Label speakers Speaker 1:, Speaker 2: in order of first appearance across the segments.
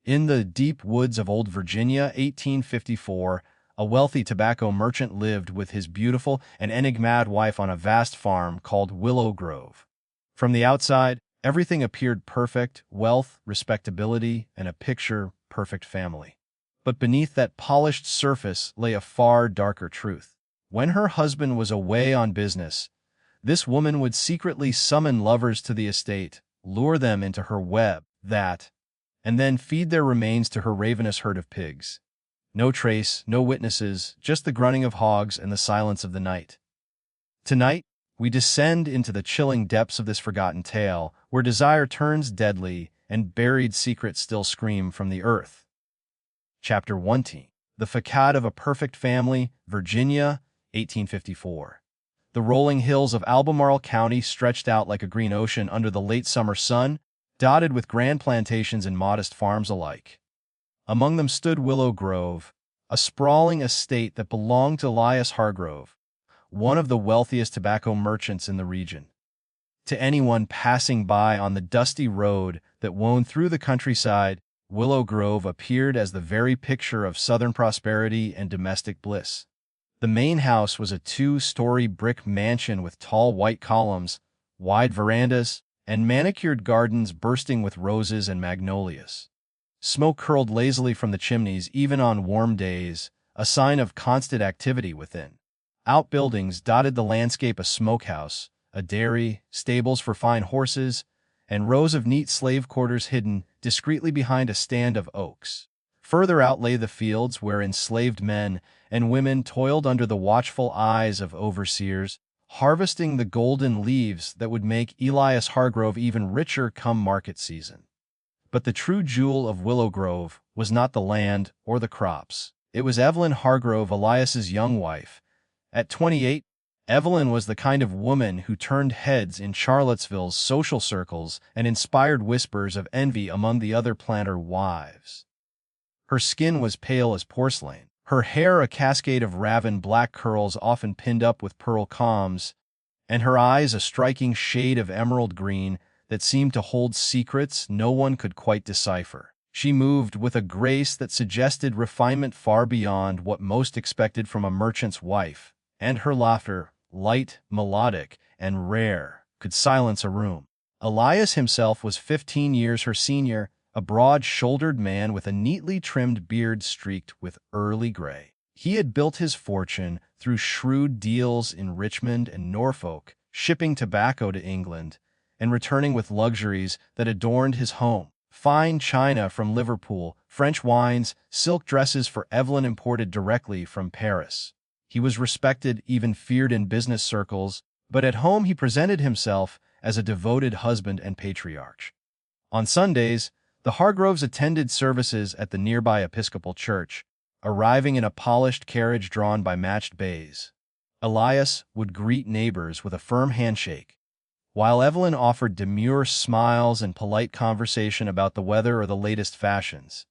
Speaker 1: In the deep woods of Old Virginia, 1854, a wealthy tobacco merchant lived with his beautiful and enigmatic wife on a vast farm called Willow Grove. From the outside, everything appeared perfect: wealth, respectability, and a picture-perfect family. But beneath that polished surface lay a far darker truth. When her husband was away on business, this woman would secretly summon lovers to the estate, lure them into her web, and then feed their remains to her ravenous herd of pigs. No trace, no witnesses, just the grunting of hogs and the silence of the night. Tonight, we descend into the chilling depths of this forgotten tale, where desire turns deadly and buried secrets still scream from the earth. Chapter 1: The Facade of a Perfect Family, Virginia, 1854. The rolling hills of Albemarle County stretched out like a green ocean under the late summer sun, dotted with grand plantations and modest farms alike. Among them stood Willow Grove, a sprawling estate that belonged to Elias Hargrove, one of the wealthiest tobacco merchants in the region. To anyone passing by on the dusty road that wound through the countryside, Willow Grove appeared as the very picture of southern prosperity and domestic bliss. The main house was a two-story brick mansion with tall white columns, wide verandas, and manicured gardens bursting with roses and magnolias. Smoke curled lazily from the chimneys even on warm days, a sign of constant activity within. Outbuildings dotted the landscape: a smokehouse, a dairy, stables for fine horses, and rows of neat slave quarters hidden discreetly behind a stand of oaks. Further out lay the fields where enslaved men and women toiled under the watchful eyes of overseers, harvesting the golden leaves that would make Elias Hargrove even richer come market season. But the true jewel of Willow Grove was not the land or the crops. It was Evelyn Hargrove, Elias's young wife. At 28, Evelyn was the kind of woman who turned heads in Charlottesville's social circles and inspired whispers of envy among the other planter wives. Her skin was pale as porcelain, her hair a cascade of raven black curls often pinned up with pearl combs, and her eyes a striking shade of emerald green that seemed to hold secrets no one could quite decipher. She moved with a grace that suggested refinement far beyond what most expected from a merchant's wife, and her laughter, light, melodic, and rare, could silence a room. Elias himself was 15 years her senior, a broad-shouldered man with a neatly trimmed beard streaked with early gray. He had built his fortune through shrewd deals in Richmond and Norfolk, shipping tobacco to England, and returning with luxuries that adorned his home: fine china from Liverpool, French wines, silk dresses for Evelyn imported directly from Paris. He was respected, even feared in business circles, but at home he presented himself as a devoted husband and patriarch. On Sundays, the Hargroves attended services at the nearby Episcopal church, arriving in a polished carriage drawn by matched bays. Elias would greet neighbors with a firm handshake, while Evelyn offered demure smiles and polite conversation about the weather or the latest fashions.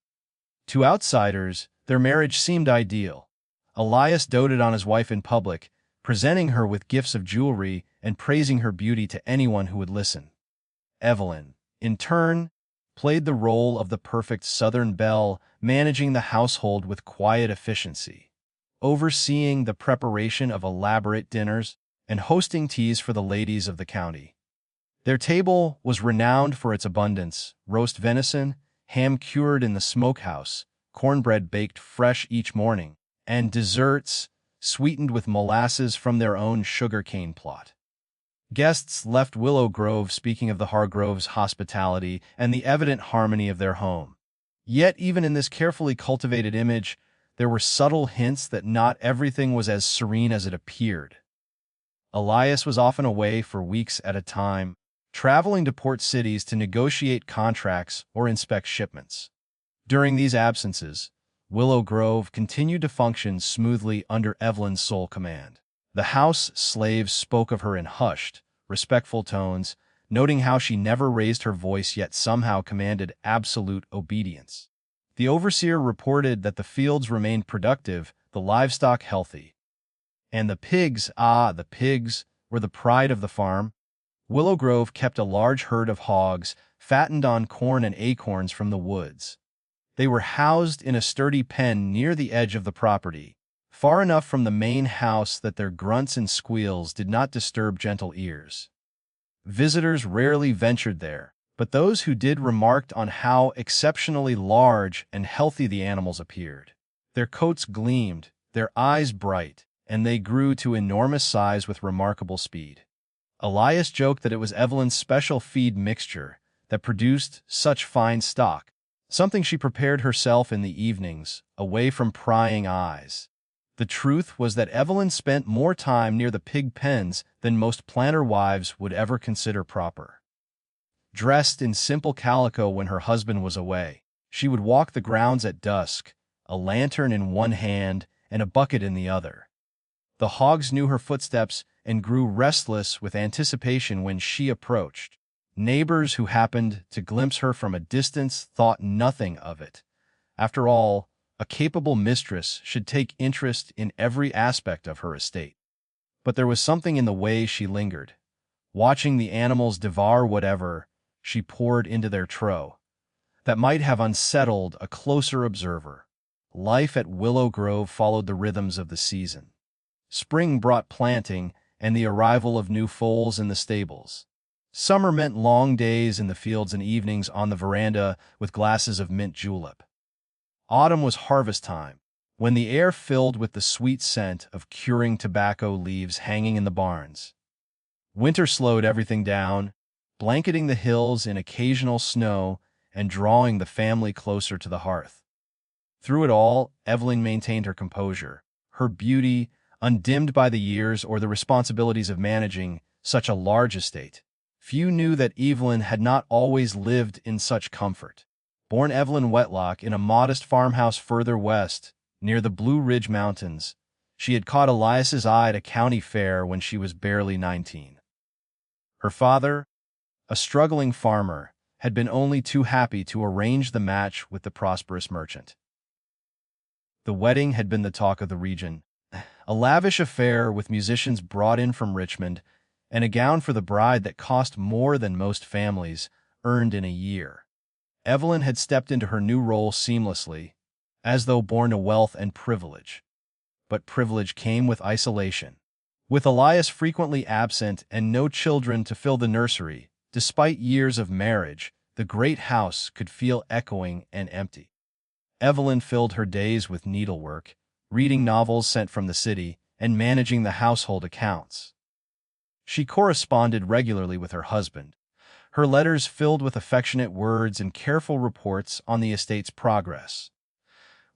Speaker 1: To outsiders, their marriage seemed ideal. Elias doted on his wife in public, presenting her with gifts of jewelry and praising her beauty to anyone who would listen. Evelyn, in turn, played the role of the perfect Southern belle, managing the household with quiet efficiency, overseeing the preparation of elaborate dinners and hosting teas for the ladies of the county. Their table was renowned for its abundance: roast venison, ham cured in the smokehouse, cornbread baked fresh each morning, and desserts sweetened with molasses from their own sugar-cane plot. Guests left Willow Grove speaking of the Hargroves' hospitality and the evident harmony of their home. Yet even in this carefully cultivated image, there were subtle hints that not everything was as serene as it appeared. Elias was often away for weeks at a time, traveling to port cities to negotiate contracts or inspect shipments. During these absences, Willow Grove continued to function smoothly under Evelyn's sole command. The house slaves spoke of her in hushed, respectful tones, noting how she never raised her voice yet somehow commanded absolute obedience. The overseer reported that the fields remained productive, the livestock healthy. And the pigs were the pride of the farm. Willow Grove kept a large herd of hogs, fattened on corn and acorns from the woods. They were housed in a sturdy pen near the edge of the property, far enough from the main house that their grunts and squeals did not disturb gentle ears. Visitors rarely ventured there, but those who did remarked on how exceptionally large and healthy the animals appeared. Their coats gleamed, their eyes bright, and they grew to enormous size with remarkable speed. Elias joked that it was Evelyn's special feed mixture that produced such fine stock, something she prepared herself in the evenings, away from prying eyes. The truth was that Evelyn spent more time near the pig pens than most planter wives would ever consider proper. Dressed in simple calico when her husband was away, she would walk the grounds at dusk, a lantern in one hand and a bucket in the other. The hogs knew her footsteps and grew restless with anticipation when she approached. Neighbors who happened to glimpse her from a distance thought nothing of it. After all, a capable mistress should take interest in every aspect of her estate. But there was something in the way she lingered, watching the animals devour whatever she poured into their trough, that might have unsettled a closer observer. Life at Willow Grove followed the rhythms of the season. Spring brought planting and the arrival of new foals in the stables. Summer meant long days in the fields and evenings on the veranda with glasses of mint julep. Autumn was harvest time, when the air filled with the sweet scent of curing tobacco leaves hanging in the barns. Winter slowed everything down, blanketing the hills in occasional snow and drawing the family closer to the hearth. Through it all, Evelyn maintained her composure, her beauty undimmed by the years or the responsibilities of managing such a large estate. Few knew that Evelyn had not always lived in such comfort. Born Evelyn Wetlock in a modest farmhouse further west, near the Blue Ridge Mountains, she had caught Elias's eye at a county fair when she was barely 19. Her father, a struggling farmer, had been only too happy to arrange the match with the prosperous merchant. The wedding had been the talk of the region, a lavish affair with musicians brought in from Richmond, and a gown for the bride that cost more than most families earned in a year. Evelyn had stepped into her new role seamlessly, as though born to wealth and privilege. But privilege came with isolation. With Elias frequently absent and no children to fill the nursery, despite years of marriage, the great house could feel echoing and empty. Evelyn filled her days with needlework, reading novels sent from the city, and managing the household accounts. She corresponded regularly with her husband, her letters filled with affectionate words and careful reports on the estate's progress.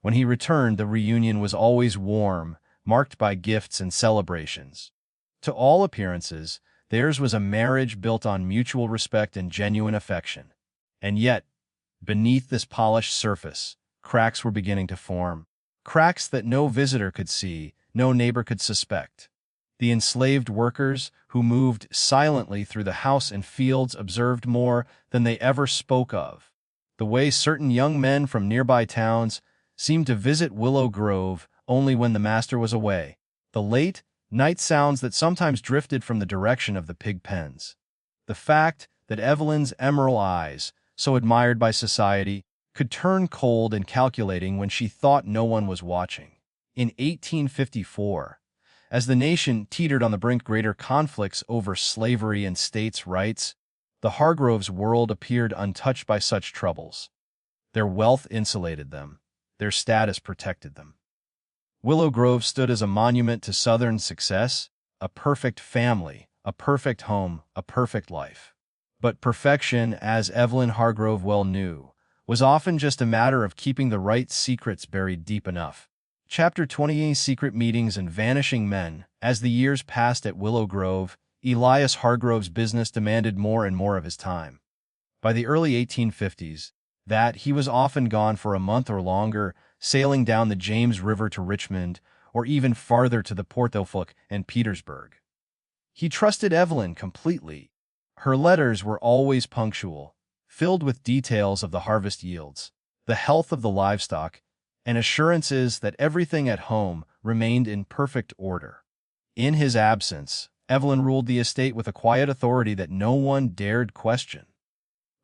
Speaker 1: When he returned, the reunion was always warm, marked by gifts and celebrations. To all appearances, theirs was a marriage built on mutual respect and genuine affection. And yet, beneath this polished surface, cracks were beginning to form. Cracks that no visitor could see, no neighbor could suspect. The enslaved workers, who moved silently through the house and fields, observed more than they ever spoke of. The way certain young men from nearby towns seemed to visit Willow Grove only when the master was away. The late night sounds that sometimes drifted from the direction of the pig pens. The fact that Evelyn's emerald eyes, so admired by society, could turn cold and calculating when she thought no one was watching. In 1854, as the nation teetered on the brink of greater conflicts over slavery and states' rights, the Hargroves' world appeared untouched by such troubles. Their wealth insulated them, their status protected them. Willow Grove stood as a monument to Southern success, a perfect family, a perfect home, a perfect life. But perfection, as Evelyn Hargrove well knew, was often just a matter of keeping the right secrets buried deep enough. Chapter 28: Secret Meetings and Vanishing Men. As the years passed at Willow Grove, Elias Hargrove's business demanded more and more of his time. By the early 1850s, he was often gone for a month or longer, sailing down the James River to Richmond, or even farther to the Portofuk and Petersburg. He trusted Evelyn completely. Her letters were always punctual, filled with details of the harvest yields, the health of the livestock, and assurances that everything at home remained in perfect order. In his absence, Evelyn ruled the estate with a quiet authority that no one dared question.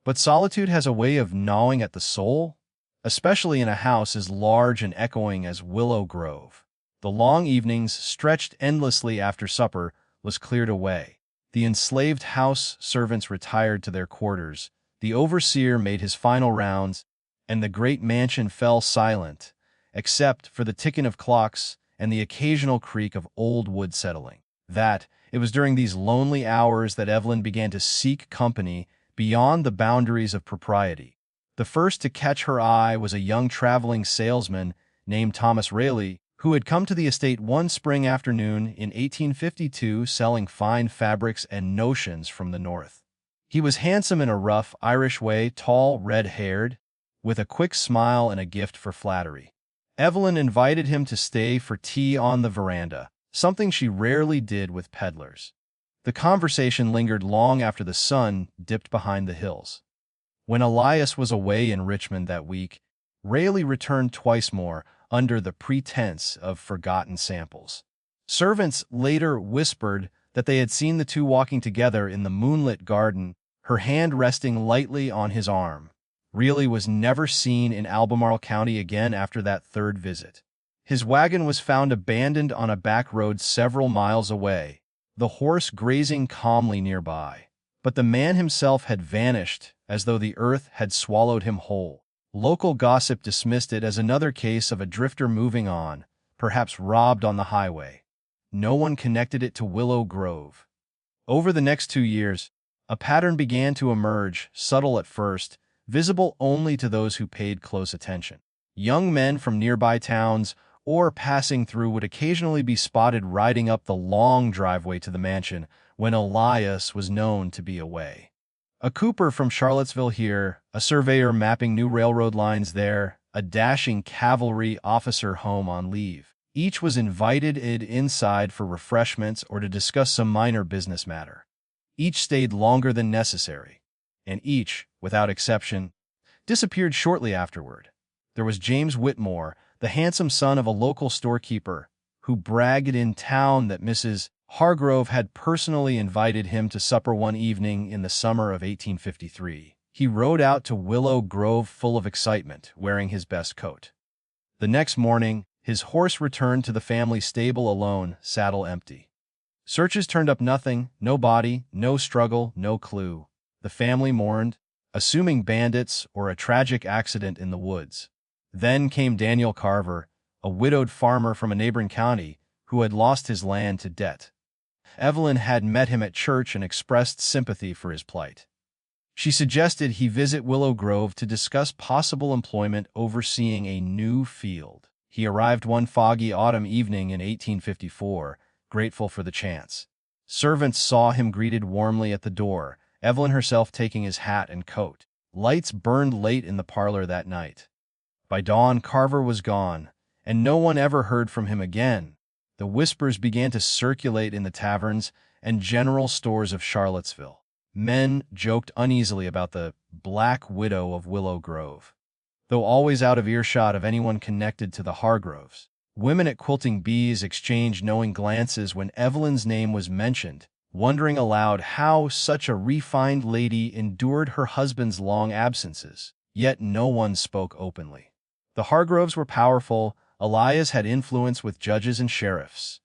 Speaker 1: But solitude has a way of gnawing at the soul. especially in a house as large and echoing as Willow Grove. The long evenings, stretched endlessly after supper, was cleared away. The enslaved house servants retired to their quarters, the overseer made his final rounds, and the great mansion fell silent, except for the ticking of clocks and the occasional creak of old wood settling. It was during these lonely hours that Evelyn began to seek company beyond the boundaries of propriety. The first to catch her eye was a young traveling salesman named Thomas Rayleigh, who had come to the estate one spring afternoon in 1852 selling fine fabrics and notions from the north. He was handsome in a rough Irish way, tall, red-haired, with a quick smile and a gift for flattery. Evelyn invited him to stay for tea on the veranda, something she rarely did with peddlers. The conversation lingered long after the sun dipped behind the hills. When Elias was away in Richmond that week, Rayleigh returned twice more, under the pretense of forgotten samples. Servants later whispered that they had seen the two walking together in the moonlit garden, her hand resting lightly on his arm. Rayleigh was never seen in Albemarle County again after that third visit. His wagon was found abandoned on a back road several miles away, the horse grazing calmly nearby. But the man himself had vanished, as though the earth had swallowed him whole. Local gossip dismissed it as another case of a drifter moving on, perhaps robbed on the highway. No one connected it to Willow Grove. Over the next 2 years, a pattern began to emerge, subtle at first, visible only to those who paid close attention. Young men from nearby towns or passing through would occasionally be spotted riding up the long driveway to the mansion when Elias was known to be away. A cooper from Charlottesville here, a surveyor mapping new railroad lines there, a dashing cavalry officer home on leave. Each was invited inside for refreshments or to discuss some minor business matter. Each stayed longer than necessary, and each, without exception, disappeared shortly afterward. There was James Whitmore, the handsome son of a local storekeeper, who bragged in town that Mrs. Hargrove had personally invited him to supper one evening in the summer of 1853. He rode out to Willow Grove full of excitement, wearing his best coat. The next morning, his horse returned to the family stable alone, saddle empty. Searches turned up nothing, no body, no struggle, no clue. The family mourned, assuming bandits or a tragic accident in the woods. Then came Daniel Carver, a widowed farmer from a neighboring county who had lost his land to debt. Evelyn had met him at church and expressed sympathy for his plight. She suggested he visit Willow Grove to discuss possible employment overseeing a new field. He arrived one foggy autumn evening in 1854, grateful for the chance. Servants saw him greeted warmly at the door, Evelyn herself taking his hat and coat. Lights burned late in the parlor that night. By dawn, Carver was gone, and no one ever heard from him again. The whispers began to circulate in the taverns and general stores of Charlottesville. Men joked uneasily about the Black Widow of Willow Grove. Though always out of earshot of anyone connected to the Hargroves, women at Quilting Bees exchanged knowing glances when Evelyn's name was mentioned, wondering aloud how such a refined lady endured her husband's long absences. Yet no one spoke openly. The Hargroves were powerful. Elias had influence with judges and sheriffs.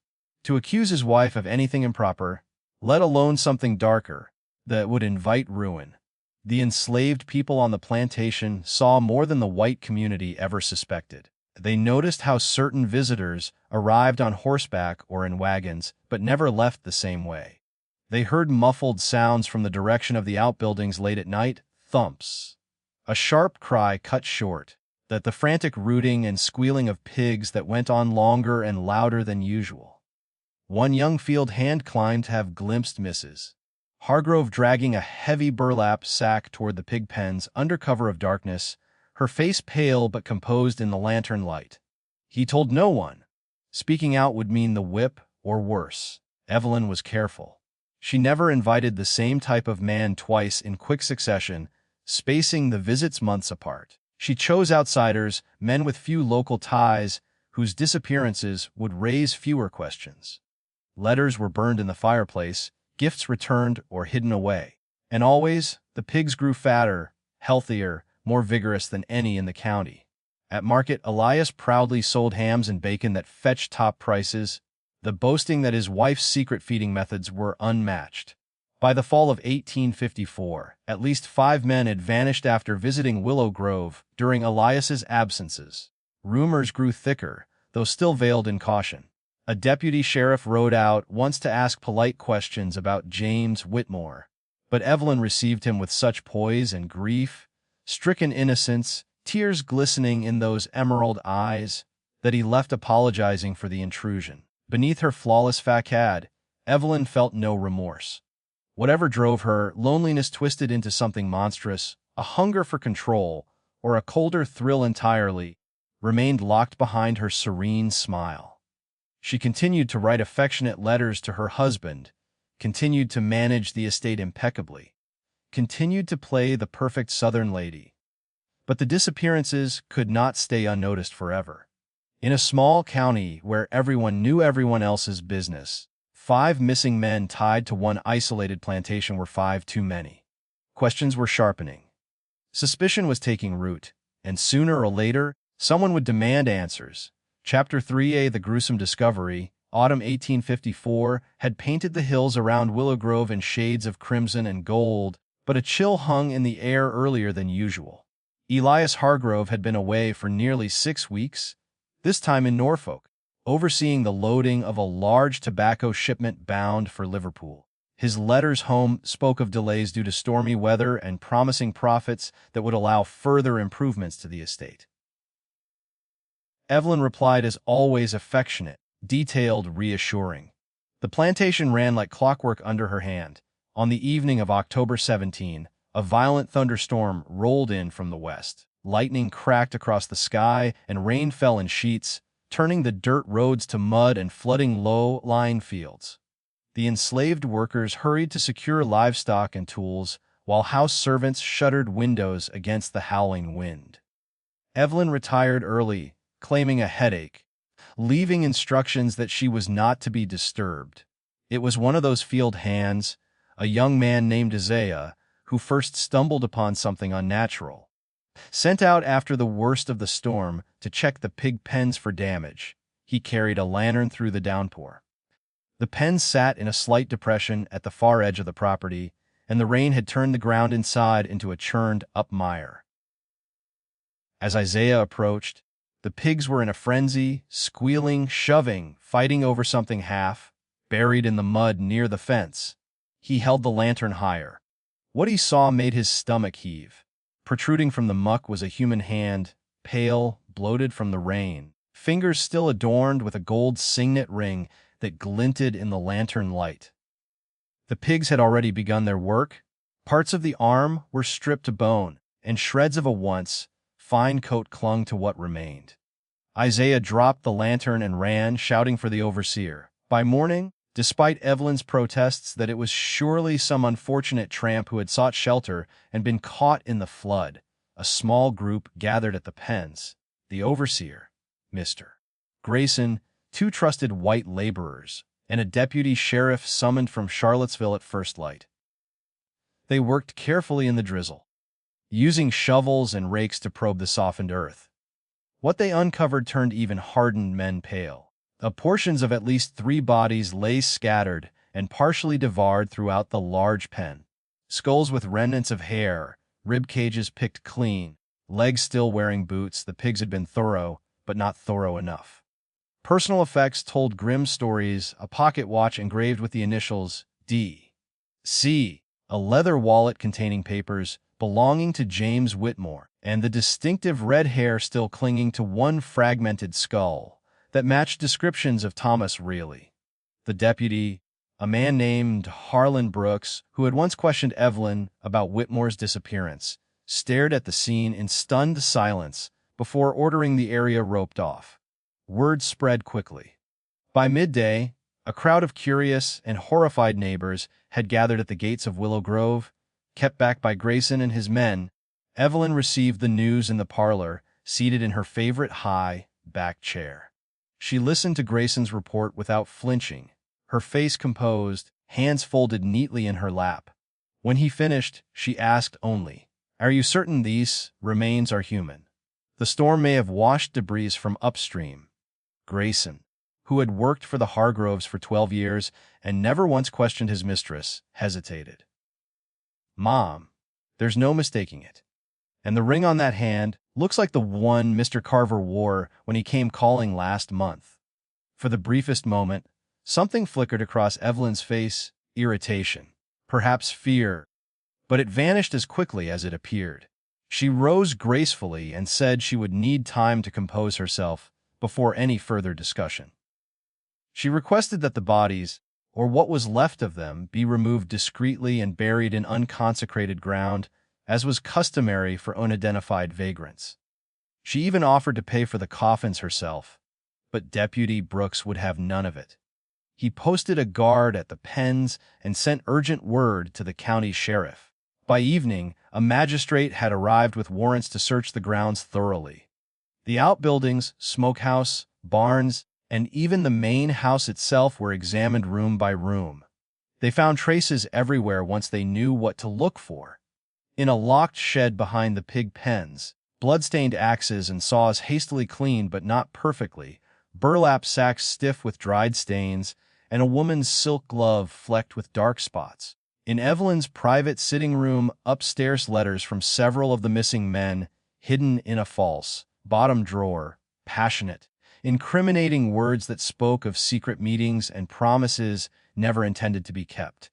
Speaker 1: To accuse his wife of anything improper, let alone something darker, that would invite ruin. The enslaved people on the plantation saw more than the white community ever suspected. They noticed how certain visitors arrived on horseback or in wagons, but never left the same way. They heard muffled sounds from the direction of the outbuildings late at night, thumps. A sharp cry cut short, that the frantic rooting and squealing of pigs that went on longer and louder than usual. One young field hand climbed to have glimpsed Mrs. Hargrove dragging a heavy burlap sack toward the pig pens under cover of darkness, her face pale but composed in the lantern light. He told no one. Speaking out would mean the whip or worse. Evelyn was careful. She never invited the same type of man twice in quick succession, spacing the visits months apart. She chose outsiders, men with few local ties, whose disappearances would raise fewer questions. Letters were burned in the fireplace, gifts returned or hidden away. And always, the pigs grew fatter, healthier, more vigorous than any in the county. At market, Elias proudly sold hams and bacon that fetched top prices, the boasting that his wife's secret feeding methods were unmatched. By the fall of 1854, at least 5 men had vanished after visiting Willow Grove during Elias's absences. Rumors grew thicker, though still veiled in caution. A deputy sheriff rode out once to ask polite questions about James Whitmore, but Evelyn received him with such poise and grief-stricken innocence, tears glistening in those emerald eyes, that he left apologizing for the intrusion. Beneath her flawless facade, Evelyn felt no remorse. Whatever drove her, loneliness twisted into something monstrous, a hunger for control, or a colder thrill entirely, remained locked behind her serene smile. She continued to write affectionate letters to her husband, continued to manage the estate impeccably, continued to play the perfect Southern lady. But the disappearances could not stay unnoticed forever. In a small county where everyone knew everyone else's business, 5 missing men tied to one isolated plantation were 5 too many. Questions were sharpening. Suspicion was taking root, and sooner or later, someone would demand answers. Chapter 3A, The Gruesome Discovery, autumn 1854, had painted the hills around Willow Grove in shades of crimson and gold, but a chill hung in the air earlier than usual. Elias Hargrove had been away for nearly 6 weeks, this time in Norfolk, overseeing the loading of a large tobacco shipment bound for Liverpool. His letters home spoke of delays due to stormy weather and promising profits that would allow further improvements to the estate. Evelyn replied as always, affectionate, detailed, reassuring. The plantation ran like clockwork under her hand. On the evening of October 17, a violent thunderstorm rolled in from the west. Lightning cracked across the sky and rain fell in sheets, turning the dirt roads to mud and flooding low-lying fields. The enslaved workers hurried to secure livestock and tools, while house servants shuttered windows against the howling wind. Evelyn retired early, claiming a headache, leaving instructions that she was not to be disturbed. It was one of those field hands, a young man named Isaiah, who first stumbled upon something unnatural. Sent out after the worst of the storm to check the pig pens for damage, he carried a lantern through the downpour. The pens sat in a slight depression at the far edge of the property, and the rain had turned the ground inside into a churned-up mire. As Isaiah approached, the pigs were in a frenzy, squealing, shoving, fighting over something half buried in the mud near the fence. He held the lantern higher. What he saw made his stomach heave. Protruding from the muck was a human hand, pale, bloated from the rain, fingers still adorned with a gold signet ring that glinted in the lantern light. The pigs had already begun their work. Parts of the arm were stripped to bone, and shreds of a once fine coat clung to what remained. Isaiah dropped the lantern and ran, shouting for the overseer. By morning, despite Evelyn's protests that it was surely some unfortunate tramp who had sought shelter and been caught in the flood, a small group gathered at the pens. The overseer, Mr. Grayson, 2 trusted white laborers, and a deputy sheriff summoned from Charlottesville at first light. They worked carefully in the drizzle, using shovels and rakes to probe the softened earth. What they uncovered turned even hardened men pale. Portions of at least 3 bodies lay scattered and partially devoured throughout the large pen. Skulls with remnants of hair, rib cages picked clean, legs still wearing boots. The pigs had been thorough, but not thorough enough. Personal effects told grim stories, a pocket watch engraved with the initials D.C., a leather wallet containing papers belonging to James Whitmore, and the distinctive red hair still clinging to one fragmented skull that matched descriptions of Thomas Reilly. The deputy, a man named Harlan Brooks, who had once questioned Evelyn about Whitmore's disappearance, stared at the scene in stunned silence before ordering the area roped off. Word spread quickly. By midday, a crowd of curious and horrified neighbors had gathered at the gates of Willow Grove. Kept back by Grayson and his men, Evelyn received the news in the parlor, seated in her favorite high-back chair. She listened to Grayson's report without flinching, her face composed, hands folded neatly in her lap. When he finished, she asked only, "Are you certain these remains are human?" The storm may have washed debris from upstream. Grayson, who had worked for the Hargroves for 12 years and never once questioned his mistress, hesitated. "Mom, there's no mistaking it. And the ring on that hand looks like the one Mr. Carver wore when he came calling last month." For the briefest moment, something flickered across Evelyn's face, irritation, perhaps fear, but it vanished as quickly as it appeared. She rose gracefully and said she would need time to compose herself before any further discussion. She requested that the bodies, or what was left of them, be removed discreetly and buried in unconsecrated ground, as was customary for unidentified vagrants. She even offered to pay for the coffins herself, but Deputy Brooks would have none of it. He posted a guard at the pens and sent urgent word to the county sheriff. By evening, a magistrate had arrived with warrants to search the grounds thoroughly. The outbuildings, smokehouse, barns, and even the main house itself were examined room by room. They found traces everywhere once they knew what to look for. In a locked shed behind the pig pens, blood-stained axes and saws hastily cleaned but not perfectly, burlap sacks stiff with dried stains, and a woman's silk glove flecked with dark spots. In Evelyn's private sitting room upstairs, letters from several of the missing men, hidden in a false bottom drawer, passionate, incriminating words that spoke of secret meetings and promises never intended to be kept.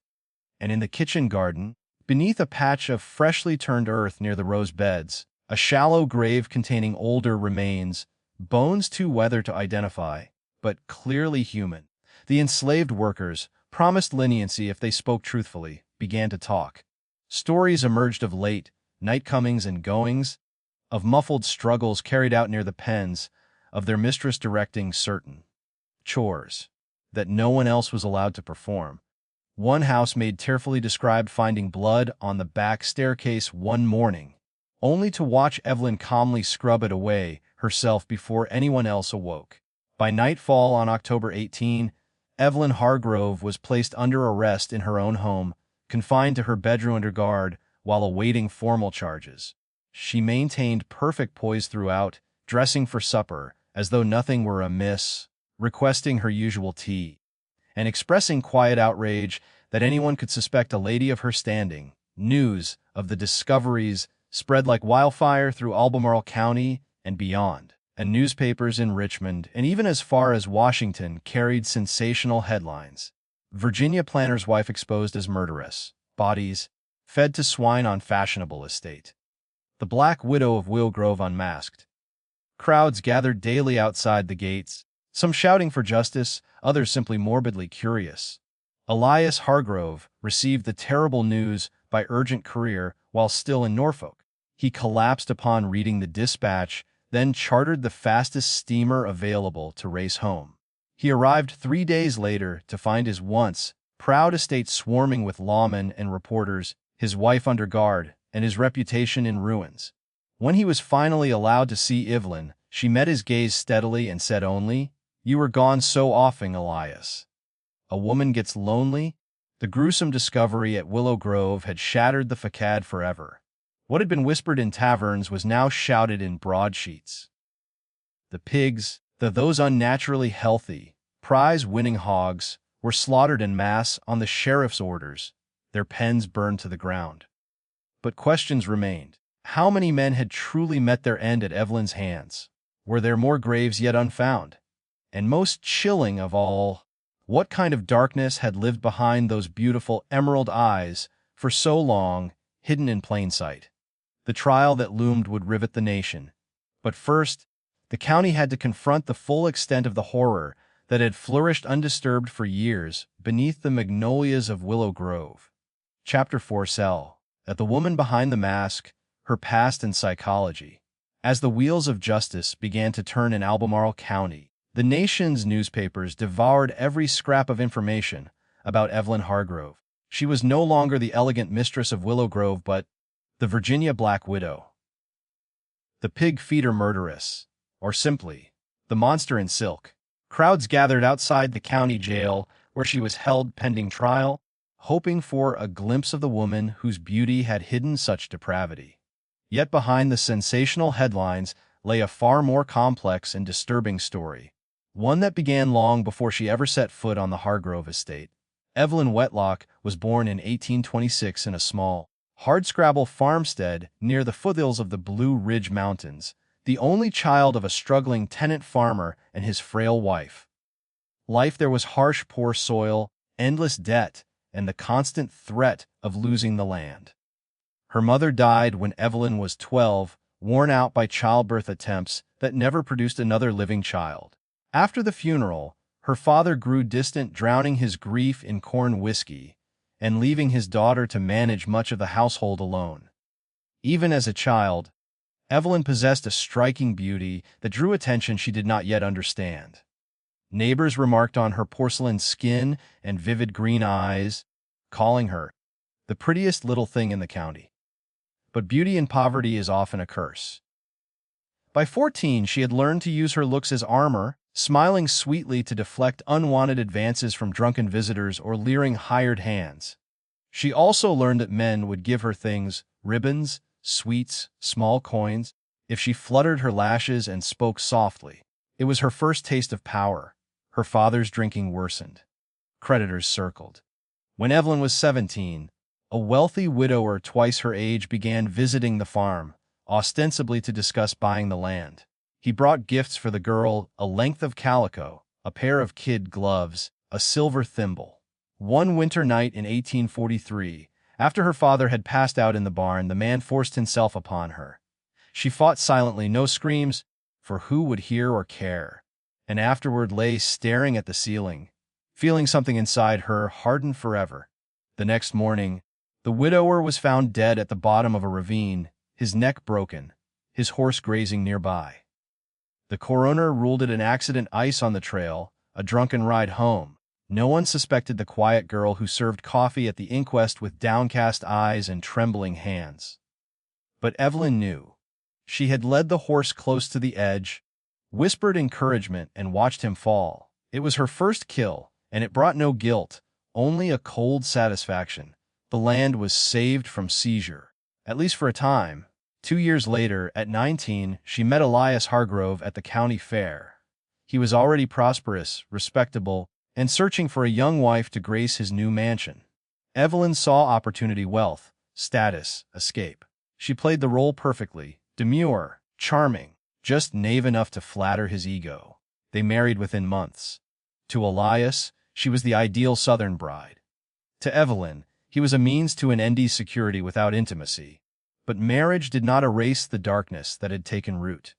Speaker 1: And in the kitchen garden, beneath a patch of freshly turned earth near the rose beds, a shallow grave containing older remains, bones too weathered to identify, but clearly human. The enslaved workers, promised leniency if they spoke truthfully, began to talk. Stories emerged of late night comings and goings, of muffled struggles carried out near the pens, of their mistress directing certain chores that no one else was allowed to perform. One housemaid tearfully described finding blood on the back staircase one morning, only to watch Evelyn calmly scrub it away herself before anyone else awoke. By nightfall on October 18, Evelyn Hargrove was placed under arrest in her own home, confined to her bedroom under guard while awaiting formal charges. She maintained perfect poise throughout, dressing for supper as though nothing were amiss, requesting her usual tea, and expressing quiet outrage that anyone could suspect a lady of her standing. News of the discoveries spread like wildfire through Albemarle County and beyond, and newspapers in Richmond and even as far as Washington carried sensational headlines. Virginia planter's wife exposed as murderess. Bodies fed to swine on fashionable estate. The Black Widow of Willow Grove unmasked. Crowds gathered daily outside the gates, some shouting for justice, others simply morbidly curious. Elias Hargrove received the terrible news by urgent courier while still in Norfolk. He collapsed upon reading the dispatch, then chartered the fastest steamer available to race home. He arrived 3 days later to find his once proud estate swarming with lawmen and reporters, his wife under guard, and his reputation in ruins. When he was finally allowed to see Evelyn, she met his gaze steadily and said only, "You were gone so often, Elias. A woman gets lonely." The gruesome discovery at Willow Grove had shattered the facade forever. What had been whispered in taverns was now shouted in broadsheets. The pigs, those unnaturally healthy, prize-winning hogs, were slaughtered en masse on the sheriff's orders, their pens burned to the ground. But questions remained. How many men had truly met their end at Evelyn's hands? Were there more graves yet unfound? And most chilling of all, what kind of darkness had lived behind those beautiful emerald eyes for so long, hidden in plain sight? The trial that loomed would rivet the nation. But first, the county had to confront the full extent of the horror that had flourished undisturbed for years beneath the magnolias of Willow Grove. Chapter 4 Cell. At the woman behind the mask, her past and psychology. As the wheels of justice began to turn in Albemarle County, the nation's newspapers devoured every scrap of information about Evelyn Hargrove. She was no longer the elegant mistress of Willow Grove, but the Virginia Black Widow, the pig feeder murderess, or simply, the monster in silk. Crowds gathered outside the county jail where she was held pending trial, hoping for a glimpse of the woman whose beauty had hidden such depravity. Yet behind the sensational headlines lay a far more complex and disturbing story, one that began long before she ever set foot on the Hargrove estate. Evelyn Whitlock was born in 1826 in a small, hardscrabble farmstead near the foothills of the Blue Ridge Mountains, the only child of a struggling tenant farmer and his frail wife. Life there was harsh, poor soil, endless debt, and the constant threat of losing the land. Her mother died when Evelyn was 12, worn out by childbirth attempts that never produced another living child. After the funeral, her father grew distant, drowning his grief in corn whiskey and leaving his daughter to manage much of the household alone. Even as a child, Evelyn possessed a striking beauty that drew attention she did not yet understand. Neighbors remarked on her porcelain skin and vivid green eyes, calling her the prettiest little thing in the county. But beauty in poverty is often a curse. By 14, she had learned to use her looks as armor, smiling sweetly to deflect unwanted advances from drunken visitors or leering hired hands. She also learned that men would give her things, ribbons, sweets, small coins, if she fluttered her lashes and spoke softly. It was her first taste of power. Her father's drinking worsened. Creditors circled. When Evelyn was 17, a wealthy widower twice her age began visiting the farm, ostensibly to discuss buying the land. He brought gifts for the girl, a length of calico, a pair of kid gloves, a silver thimble. One winter night in 1843, after her father had passed out in the barn, the man forced himself upon her. She fought silently, no screams, for who would hear or care, and afterward lay staring at the ceiling, feeling something inside her harden forever. The next morning, the widower was found dead at the bottom of a ravine, his neck broken, his horse grazing nearby. The coroner ruled it an accident, ice on the trail, a drunken ride home. No one suspected the quiet girl who served coffee at the inquest with downcast eyes and trembling hands. But Evelyn knew. She had led the horse close to the edge, whispered encouragement, and watched him fall. It was her first kill, and it brought no guilt, only a cold satisfaction. The land was saved from seizure, at least for a time. 2 years later, at 19, she met Elias Hargrove at the county fair. He was already prosperous, respectable, and searching for a young wife to grace his new mansion. Evelyn saw opportunity, wealth, status, escape. She played the role perfectly, demure, charming, just knave enough to flatter his ego. They married within months. To Elias, she was the ideal Southern bride. To Evelyn, he was a means to an end's security without intimacy. But marriage did not erase the darkness that had taken root.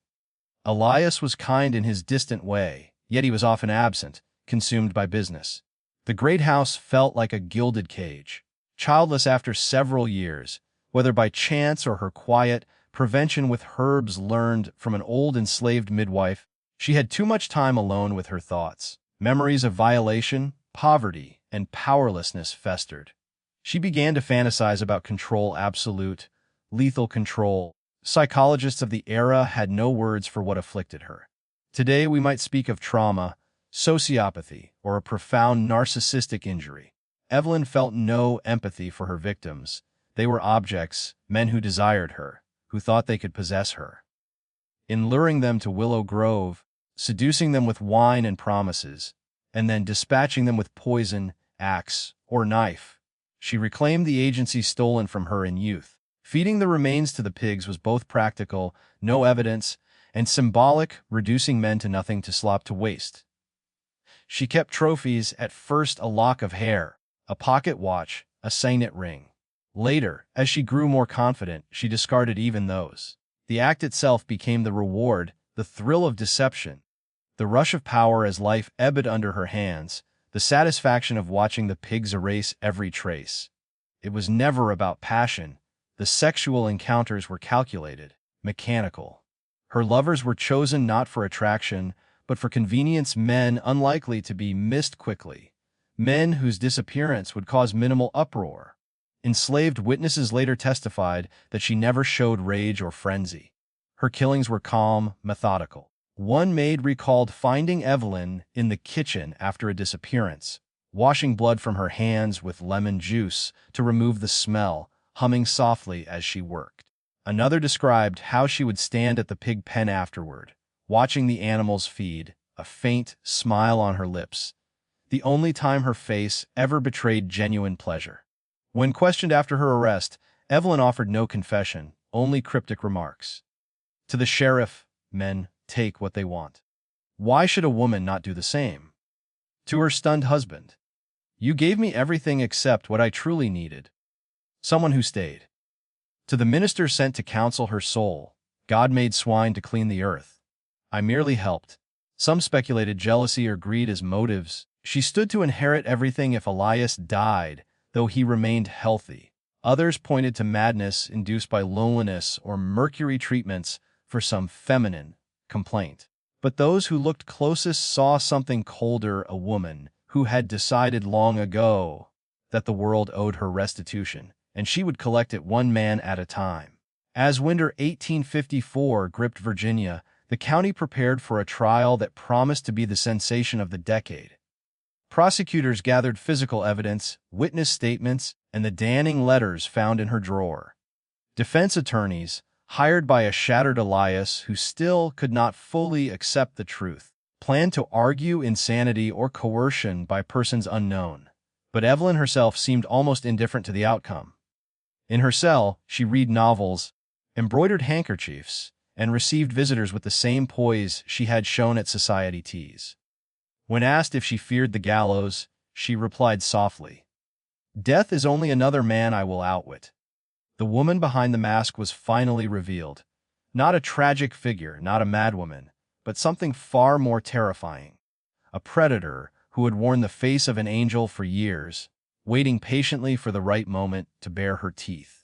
Speaker 1: Elias was kind in his distant way, yet he was often absent, consumed by business. The great house felt like a gilded cage. Childless after several years, whether by chance or her quiet prevention with herbs learned from an old enslaved midwife, she had too much time alone with her thoughts. Memories of violation, poverty, and powerlessness festered. She began to fantasize about control, absolute, lethal control. Psychologists of the era had no words for what afflicted her. Today we might speak of trauma, sociopathy, or a profound narcissistic injury. Evelyn felt no empathy for her victims. They were objects, men who desired her, who thought they could possess her. In luring them to Willow Grove, seducing them with wine and promises, and then dispatching them with poison, axe, or knife, she reclaimed the agency stolen from her in youth. Feeding the remains to the pigs was both practical, no evidence, and symbolic, reducing men to nothing, to slop, to waste. She kept trophies, at first a lock of hair, a pocket watch, a signet ring. Later, as she grew more confident, she discarded even those. The act itself became the reward, the thrill of deception, the rush of power as life ebbed under her hands, the satisfaction of watching the pigs erase every trace. It was never about passion. The sexual encounters were calculated, mechanical. Her lovers were chosen not for attraction, but for convenience, men unlikely to be missed quickly, men whose disappearance would cause minimal uproar. Enslaved witnesses later testified that she never showed rage or frenzy. Her killings were calm, methodical. One maid recalled finding Evelyn in the kitchen after a disappearance, washing blood from her hands with lemon juice to remove the smell, humming softly as she worked. Another described how she would stand at the pig pen afterward, watching the animals feed, a faint smile on her lips, the only time her face ever betrayed genuine pleasure. When questioned after her arrest, Evelyn offered no confession, only cryptic remarks. To the sheriff, men take what they want. Why should a woman not do the same? To her stunned husband, you gave me everything except what I truly needed. Someone who stayed. To the minister sent to counsel her soul, God made swine to clean the earth. I merely helped. Some speculated jealousy or greed as motives. She stood to inherit everything if Elias died, though he remained healthy. Others pointed to madness induced by loneliness or mercury treatments for some feminine complaint. But those who looked closest saw something colder, a woman who had decided long ago that the world owed her restitution, and she would collect it one man at a time. As winter 1854 gripped Virginia, the county prepared for a trial that promised to be the sensation of the decade. Prosecutors gathered physical evidence, witness statements, and the damning letters found in her drawer. Defense attorneys, hired by a shattered Elias who still could not fully accept the truth, planned to argue insanity or coercion by persons unknown. But Evelyn herself seemed almost indifferent to the outcome. In her cell, she read novels, embroidered handkerchiefs, and received visitors with the same poise she had shown at society teas. When asked if she feared the gallows, she replied softly, "Death is only another man I will outwit." The woman behind the mask was finally revealed. Not a tragic figure, not a madwoman, but something far more terrifying. A predator who had worn the face of an angel for years, waiting patiently for the right moment to bare her teeth.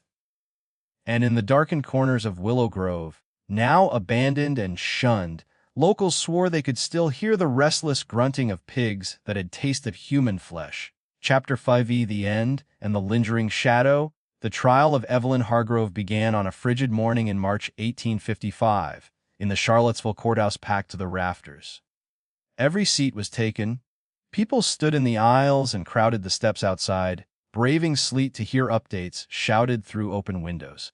Speaker 1: And in the darkened corners of Willow Grove, now abandoned and shunned, locals swore they could still hear the restless grunting of pigs that had tasted human flesh. Chapter 5e The End and the Lingering Shadow. The trial of Evelyn Hargrove began on a frigid morning in March 1855, in the Charlottesville courthouse packed to the rafters. Every seat was taken. People stood in the aisles and crowded the steps outside, braving sleet to hear updates shouted through open windows.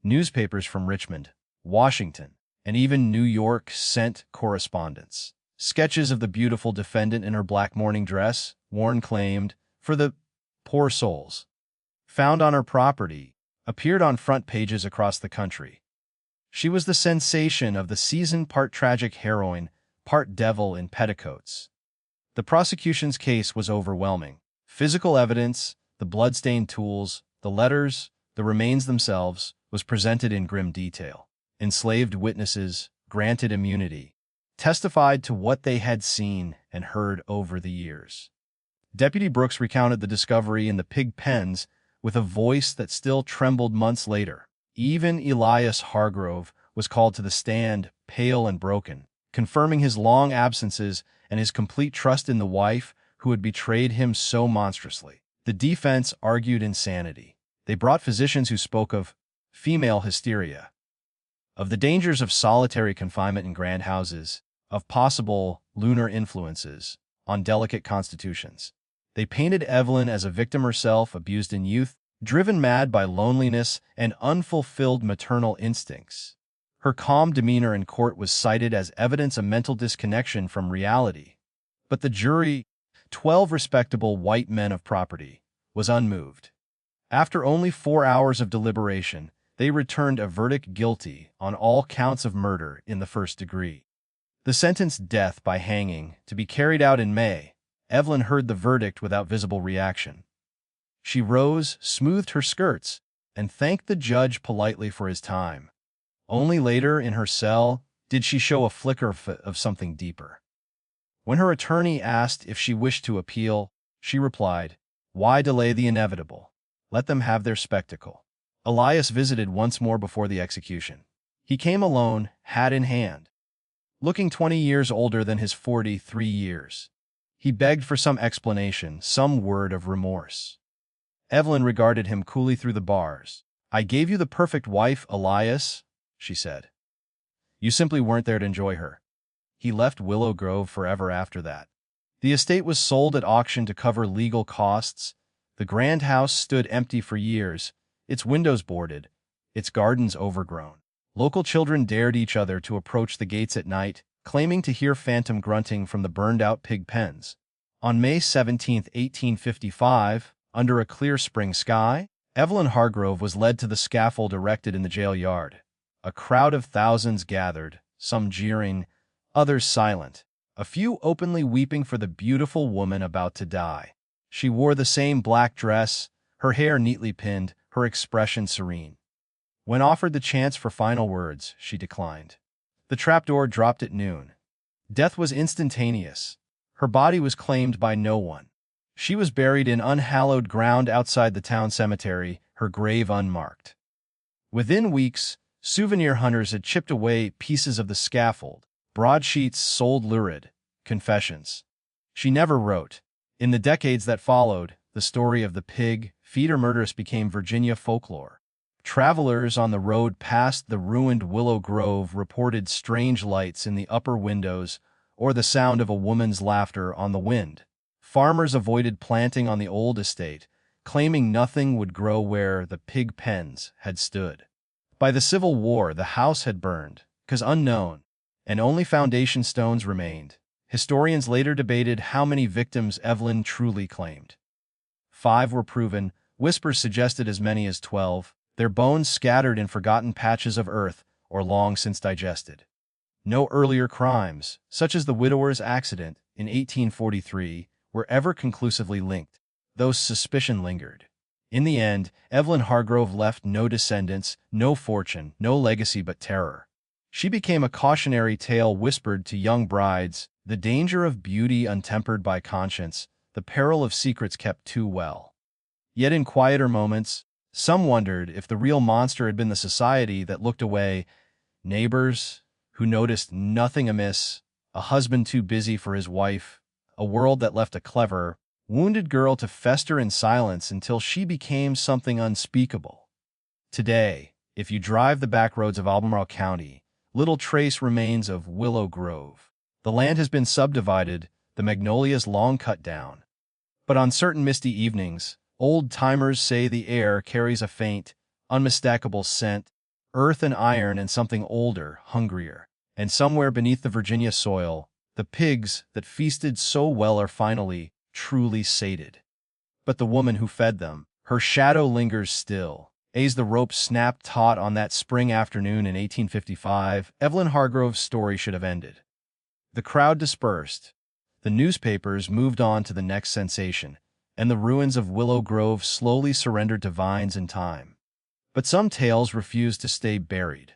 Speaker 1: Newspapers from Richmond, Washington, and even New York sent correspondence. Sketches of the beautiful defendant in her black mourning dress, worn claimed, for the poor souls found on her property, appeared on front pages across the country. She was the sensation of the season, part tragic heroine, part devil in petticoats. The prosecution's case was overwhelming. Physical evidence, the blood-stained tools, the letters, the remains themselves, was presented in grim detail. Enslaved witnesses, granted immunity, testified to what they had seen and heard over the years. Deputy Brooks recounted the discovery in the pig pens with a voice that still trembled months later. Even Elias Hargrove was called to the stand, pale and broken, confirming his long absences and his complete trust in the wife who had betrayed him so monstrously. The defense argued insanity. They brought physicians who spoke of female hysteria, of the dangers of solitary confinement in grand houses, of possible lunar influences on delicate constitutions. They painted Evelyn as a victim herself, abused in youth, driven mad by loneliness and unfulfilled maternal instincts. Her calm demeanor in court was cited as evidence of mental disconnection from reality. But the jury, 12 respectable white men of property, was unmoved. After only 4 hours of deliberation, they returned a verdict guilty on all counts of murder in the first degree. The sentence, death by hanging, to be carried out in May. Evelyn heard the verdict without visible reaction. She rose, smoothed her skirts, and thanked the judge politely for his time. Only later, in her cell, did she show a flicker of something deeper. When her attorney asked if she wished to appeal, she replied, "Why delay the inevitable? Let them have their spectacle." Elias visited once more before the execution. He came alone, hat in hand, looking 20 years older than his 43 years. He begged for some explanation, some word of remorse. Evelyn regarded him coolly through the bars. "I gave you the perfect wife, Elias," she said. "You simply weren't there to enjoy her." He left Willow Grove forever after that. The estate was sold at auction to cover legal costs. The grand house stood empty for years, its windows boarded, its gardens overgrown. Local children dared each other to approach the gates at night, claiming to hear phantom grunting from the burned-out pig pens. On May 17, 1855, under a clear spring sky, Evelyn Hargrove was led to the scaffold erected in the jail yard. A crowd of thousands gathered, some jeering, others silent, a few openly weeping for the beautiful woman about to die. She wore the same black dress, her hair neatly pinned, her expression serene. When offered the chance for final words, she declined. The trapdoor dropped at noon. Death was instantaneous. Her body was claimed by no one. She was buried in unhallowed ground outside the town cemetery, her grave unmarked. Within weeks, souvenir hunters had chipped away pieces of the scaffold, broadsheets sold lurid, confessions. She never wrote. In the decades that followed, the story of the pig feeder murderess became Virginia folklore. Travelers on the road past the ruined Willow Grove reported strange lights in the upper windows or the sound of a woman's laughter on the wind. Farmers avoided planting on the old estate, claiming nothing would grow where the pig pens had stood. By the Civil War, the house had burned, 'cause unknown, and only foundation stones remained. Historians later debated how many victims Evelyn truly claimed. 5 were proven, whispers suggested as many as 12, their bones scattered in forgotten patches of earth or long since digested. No earlier crimes, such as the widower's accident in 1843, were ever conclusively linked, though suspicion lingered. In the end, Evelyn Hargrove left no descendants, no fortune, no legacy but terror. She became a cautionary tale whispered to young brides, the danger of beauty untempered by conscience, the peril of secrets kept too well. Yet in quieter moments, some wondered if the real monster had been the society that looked away, neighbors who noticed nothing amiss, a husband too busy for his wife, a world that left a clever, wounded girl to fester in silence until she became something unspeakable. Today, if you drive the back roads of Albemarle County, little trace remains of Willow Grove. The land has been subdivided, the magnolias long cut down. But on certain misty evenings, old-timers say the air carries a faint, unmistakable scent, earth and iron and something older, hungrier. And somewhere beneath the Virginia soil, the pigs that feasted so well are finally, truly sated. But the woman who fed them, her shadow lingers still. As the rope snapped taut on that spring afternoon in 1855, Evelyn Hargrove's story should have ended. The crowd dispersed. The newspapers moved on to the next sensation, and the ruins of Willow Grove slowly surrendered to vines and time. But some tales refused to stay buried.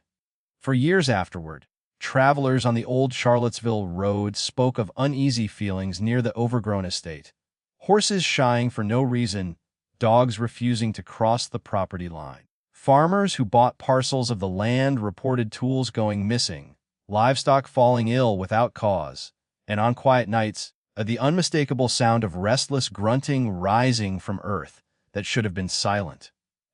Speaker 1: For years afterward, travelers on the old Charlottesville Road spoke of uneasy feelings near the overgrown estate. Horses shying for no reason, dogs refusing to cross the property line. Farmers who bought parcels of the land reported tools going missing, livestock falling ill without cause, and on quiet nights, the unmistakable sound of restless grunting rising from earth that should have been silent.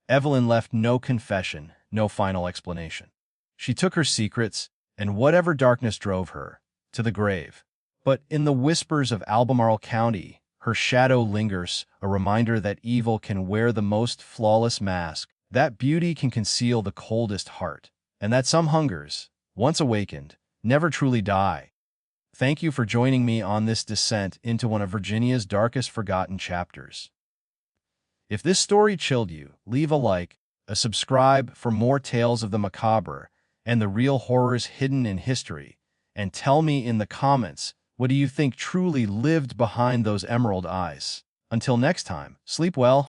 Speaker 1: Evelyn left no confession, no final explanation. She took her secrets, and whatever darkness drove her, to the grave. But in the whispers of Albemarle County, her shadow lingers, a reminder that evil can wear the most flawless mask, that beauty can conceal the coldest heart, and that some hungers, once awakened, never truly die. Thank you for joining me on this descent into one of Virginia's darkest forgotten chapters. If this story chilled you, leave a like, a subscribe for more tales of the macabre and the real horrors hidden in history, and tell me in the comments, what do you think truly lived behind those emerald eyes? Until next time, sleep well.